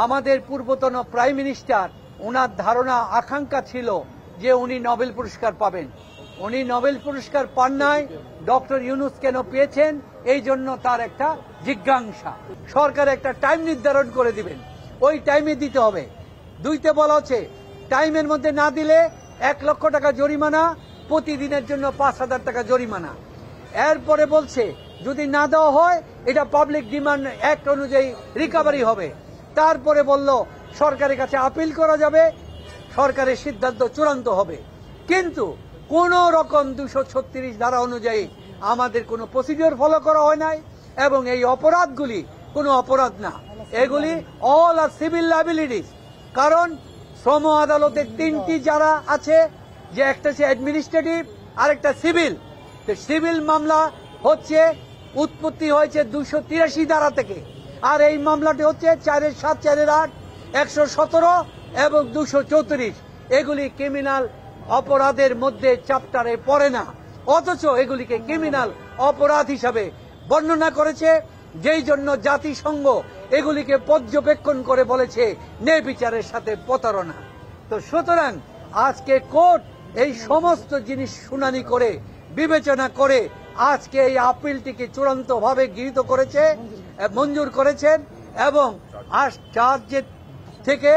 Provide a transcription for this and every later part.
আমাদের পূর্বতন prime minister ওনার ধারণা আকাঙ্ক্ষা ছিল যে উনি নোবেল পুরস্কার পাবেন। উনি নোবেল পুরস্কার পান নাই, ডক্টর ইউনূস কেন পেয়েছেন এই জন্য তার একটা জিজ্ঞাসা। সরকার একটা টাইম নির্ধারণ করে দিবেন, ওই টাইমে দিতে হবে। দুইতে বলা হচ্ছে টাইমের মধ্যে না দিলে 1 লক্ষ টাকা জরিমানা, প্রতিদিনের জন্য 5,000 টাকা জরিমানা। এরপরে বলছে যদি না দেওয়া হয় এটা পাবলিক ডিমান্ড অ্যাক্ট অনুযায়ী রিকভারি হবে। তারপরে বলল সরকারের কাছে আপিল করা যাবে, সরকারের সিদ্ধান্ত চূড়ান্ত হবে। কিন্তু কোন রকম 236 ধারা অনুযায়ী আমাদের কোনো প্রসিডিওর ফলো করা হয় নাই, এবং এই অপরাধগুলি কোনো অপরাধ না, এগুলি অল আর সিভিল লায়াবিলিটিস। কারণ শ্রম আদালতে 3টি যারা আছে, যে একটা হচ্ছে অ্যাডমিনিস্ট্রেটিভ আর একটা সিভিল। সিভিল মামলা হচ্ছে উৎপত্তি হয়েছে 283 ধারা থেকে, আর এই মামলাটি হচ্ছে 4-7, 4-8, 117 এবং 234। এগুলি ক্রিমিনাল অপরাধের মধ্যে চ্যাপ্টারে পড়ে না, অথচ এগুলিকে ক্রিমিনাল অপরাধ হিসাবে বর্ণনা করেছে, যেই জন্য জাতিসংঘ এগুলিকে পর্যবেক্ষণ করে বলেছে ন্যায়বিচারের সাথে প্রতারণা। তো সুতরাং আজকে কোর্ট এই সমস্ত জিনিস শুনানি করে বিবেচনা করে আজকে এই আপিলটিকে চূড়ান্তভাবে গৃহীত করেছে, মঞ্জুর করেছেন, এবং চার্জের থেকে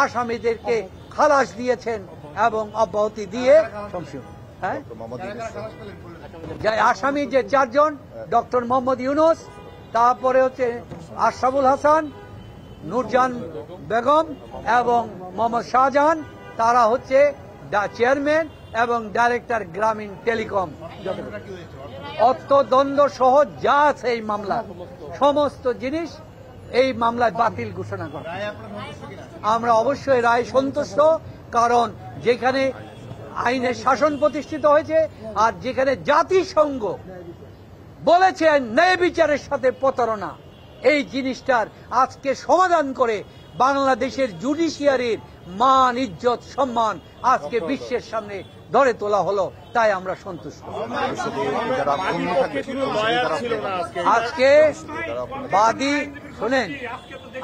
আসামিদেরকে খালাস দিয়েছেন এবং অব্যাহতি দিয়ে আসামি যে 4 জন, ডক্টর মোহাম্মদ ইউনূস, তারপরে হচ্ছে আশরাফুল হাসান, নূরজাহান বেগম এবং মোহাম্মদ শাহজাহান, তারা হচ্ছে চেয়ারম্যান এবং ডাইরেক্টর গ্রামীণ টেলিকম। অর্থদণ্ড সহ যা আছে এই মামলা সমস্ত জিনিস এই মামলায় বাতিল ঘোষণা করা। আমরা অবশ্যই রায় সন্তুষ্ট, কারণ যেখানে আইনের শাসন প্রতিষ্ঠিত হয়েছে আর যেখানে জাতিসংঘ বলেছে ন্যায় বিচারের সাথে প্রতারণা, এই জিনিসটার আজকে সমাধান করে বাংলাদেশের জুডিশিয়ারির মান, ইজ্জত, সম্মান আজকে বিশ্বের সামনে ধরে তোলা হলো, তাই আমরা সন্তুষ্ট। আজকে বাদী শোনেন,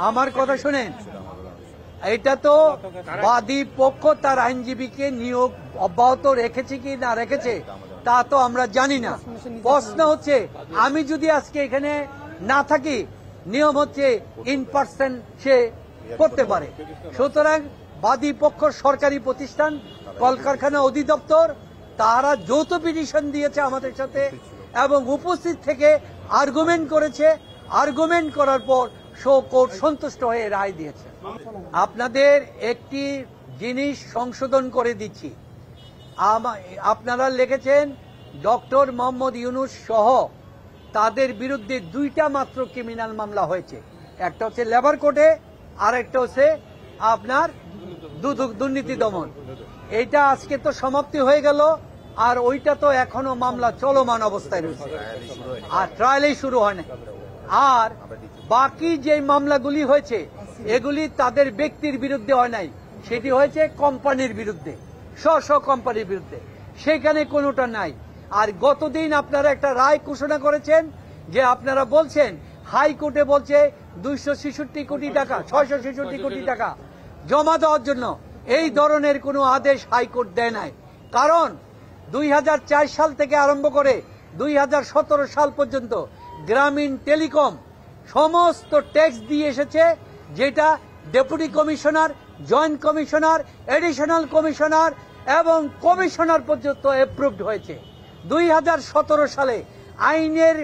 আমার কথা শোনেন, এটা তো বাদী পক্ষ তার আইনজীবীকে নিয়োগ অব্যাহত রেখেছে কি না রেখেছে তা তো আমরা জানি না। প্রশ্ন হচ্ছে আমি যদি আজকে এখানে না থাকি, নিয়ম হচ্ছে ইন পার্সন সে করতে পারে। সুতরাং বাদী পক্ষ সরকারি প্রতিষ্ঠান, কলকারখানা অধিদপ্তর, তারা যৌথ পিটিশন দিয়েছে আমাদের সাথে এবং উপস্থিত থেকে আর্গুমেন্ট করেছে। আর্গুমেন্ট করার পর কোর্ট সন্তুষ্ট হয়ে রায় দিয়েছে। আপনাদের একটি জিনিস সংশোধন করে দিচ্ছি। আপনারা লিখেছেন ডক্টর মোহাম্মদ ইউনূস সহ তাদের বিরুদ্ধে 2টা মাত্র ক্রিমিনাল মামলা হয়েছে, একটা হচ্ছে লেবার কোর্টে আর একটা হচ্ছে আপনার দুর্নীতি দমন। এইটা আজকে তো সমাপ্তি হয়ে গেল, আর ওইটা তো এখনো মামলা চলমান অবস্থায় রয়েছে, আর ট্রায়ালই শুরু হয় না। আর বাকি যে মামলাগুলি হয়েছে এগুলি তাদের ব্যক্তির বিরুদ্ধে হয় নাই, সেটি হয়েছে কোম্পানির বিরুদ্ধে, স্ব কোম্পানির বিরুদ্ধে, সেখানে কোনোটা নাই। আর গতদিন আপনারা একটা রায় ঘোষণা করেছেন যে আপনারা বলছেন হাইকোর্টে বলছে 266 কোটি টাকা, 666 কোটি টাকা জমা দেওয়ার জন্য। এই ধরনের কোনো আদেশ হাইকোর্ট দেয় নাই, কারণ 2004 সাল থেকে আরম্ভ করে 2017 সাল পর্যন্ত গ্রামীণ টেলিকম সমস্ত ট্যাক্স দিয়ে এসেছে, যেটা deputy commissioner, joint commissioner, additional commissioner এবং কমিশনার পর্যন্ত অ্যাপ্রুভড হয়েছে। 2017 সালে আইনের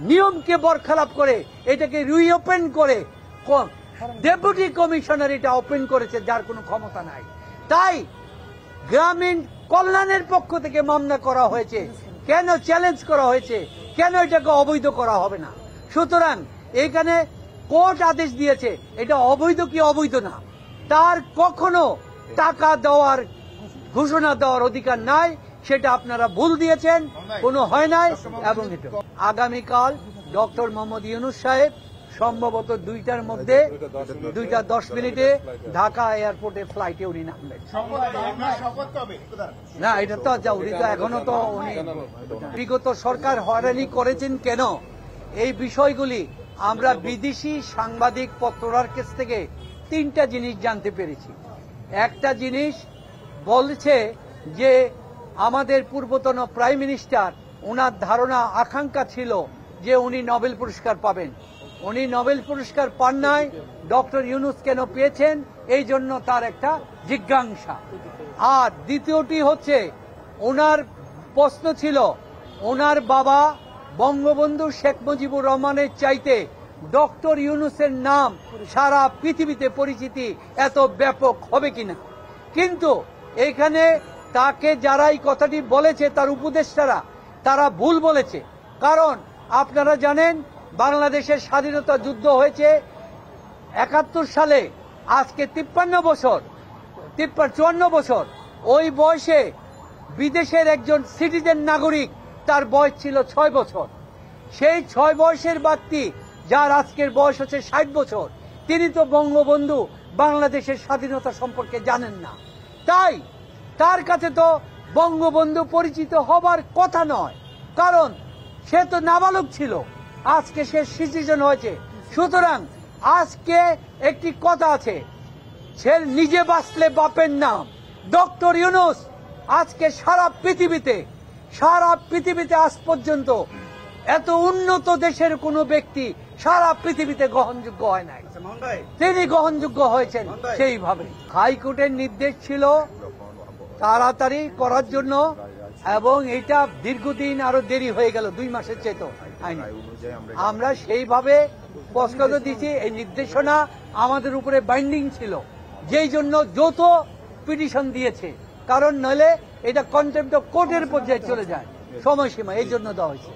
নিয়মকে বরখেলাপ করে এটাকে রিওপেন করে ডেপুটি কমিশনার এটা ওপেন করেছে, যার কোনো ক্ষমতা নাই। তাই গ্রামীণ কল্যাণের পক্ষ থেকে মামলা করা হয়েছে, কেন চ্যালেঞ্জ করা হয়েছে, কেন এটাকে অবৈধ করা হবে না। সুতরাং এখানে কোর্ট আদেশ দিয়েছে, এটা অবৈধ কি অবৈধ না, তার কখনো টাকা দেওয়ার ঘোষণা দেওয়ার অধিকার নাই, সেটা আপনারা ভুল দিয়েছেন, কোনো হয় নাই। এবং এটা আগামীকাল ডক্টর মোহাম্মদ ইউনূস সাহেব সম্ভবত 2টার মধ্যে 2:10 ঢাকা এয়ারপোর্টে ফ্লাইটে উনি নামবেন। না, এটা তো উনি তো এখনো তো উনি বিগত সরকার হয়রানি করেছেন কেন, এই বিষয়গুলি আমরা বিদেশি সাংবাদিক পত্ররার কাছ থেকে 3টা জিনিস জানতে পেরেছি। একটা জিনিস বলছে যে আমাদের পূর্বতন প্রাইম মিনিস্টার, ওনার ধারণা আকাঙ্ক্ষা ছিল যে উনি নোবেল পুরস্কার পাবেন। উনি নোবেল পুরস্কার পান নাই, ডক্টর ইউনূস কেন পেয়েছেন, এই জন্য তার একটা জিজ্ঞাসা। আর দ্বিতীয়টি হচ্ছে ওনার প্রশ্ন ছিল ওনার বাবা বঙ্গবন্ধু শেখ মুজিবুর রহমানের চাইতে ডক্টর ইউনূসের নাম সারা পৃথিবীতে পরিচিতি এত ব্যাপক হবে কিনা। কিন্তু এখানে তাকে যারা এই কথাটি বলেছে তার উপদেষ্টারা, তারা ভুল বলেছে। কারণ আপনারা জানেন বাংলাদেশের স্বাধীনতা যুদ্ধ হয়েছে 71 সালে, আজকে 54 বছর। ওই বয়সে বিদেশের একজন সিটিজেন নাগরিক, তার বয়স ছিল 6 বছর। সেই 6 বয়সের ব্যক্তি যার আজকের বয়স হচ্ছে 60 বছর, তিনি তো বঙ্গবন্ধু বাংলাদেশের স্বাধীনতা সম্পর্কে জানেন না। তাই তার কাছে তো বঙ্গবন্ধু পরিচিত হবার কথা নয়, কারণ সে তো নাবালক ছিল, আজকে সে সিটিজেন হয়েছে। সুতরাং আজকে একটি কথা আছে, সে নিজে বাঁচলে বাপের নাম। ডক্টর ইউনূস আজকে সারা পৃথিবীতে আজ পর্যন্ত এত উন্নত দেশের কোন ব্যক্তি সারা পৃথিবীতে গ্রহণযোগ্য হয় নাই, তিনি গ্রহণযোগ্য হয়েছেন সেইভাবে। হাইকোর্টের নির্দেশ ছিল তাড়াতাড়ি করার জন্য, এবং এটা দীর্ঘদিন আরো দেরি হয়ে গেল, 2 মাসের চেয়েও। আমরা সেইভাবে স্পষ্ট দিচ্ছি, এই নির্দেশনা আমাদের উপরে বাইন্ডিং ছিল, যেই জন্য যৌথ পিটিশন দিয়েছে। কারণ নইলে এটা কন্টেম্পট অফ কোর্টের পর্যায়ে চলে যায়, সময়সীমা এই জন্য দেওয়া হয়েছে।